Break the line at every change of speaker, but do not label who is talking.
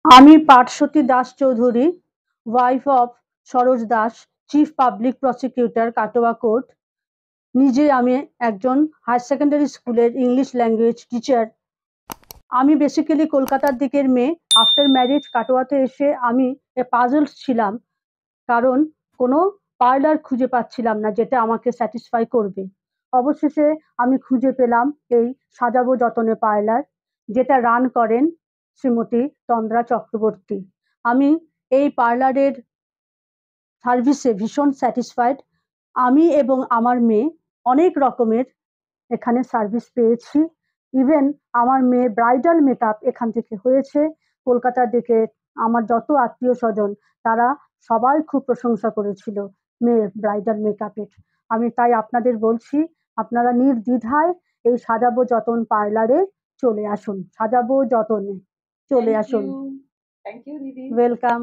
আমি Parshati Das Chowdhury, wife of Saroj Das, chief public prosecutor, Katwa court. নিজে আমি একজন হায়ার সেকেন্ডারি স্কুলের ইংলিশ ল্যাঙ্গুয়েজ টিচার। আমি বেসিক্যালি কলকাতার দিকের মেয়ে। আফটার ম্যারেজ কাটোয়াতে এসে আমি পাজলড ছিলাম, কারণ কোনো পার্লার খুঁজে পাচ্ছিলাম না যেটা আমাকে স্যাটিসফাই করবে। অবশেষে আমি খুঁজে পেলাম এই সাজাবো যতনে পার্লার, যেটা রান করেন শ্রীমতী তন্দ্রা চক্রবর্তী। আমি এই পার্লারের সার্ভিসে ভীষণ স্যাটিসফাইড। আমি এবং আমার মেয়ে অনেক রকমের এখানে সার্ভিস পেয়েছি। ইভেন আমার মেয়ে ব্রাইডাল মেকআপ এখান থেকে হয়েছে। কলকাতার দিকে আমার যত আত্মীয় স্বজন তারা সবাই খুব প্রশংসা করেছিল মেয়ের ব্রাইডাল মেকআপের। আমি তাই আপনাদের বলছি, আপনারা নির্দ্বিধায় এই সাজাবো যতন পার্লারে চলে আসুন, সাজাবো যতনে চলে আসুন।
থ্যাংক ইউ দিদি।
ওয়েলকাম।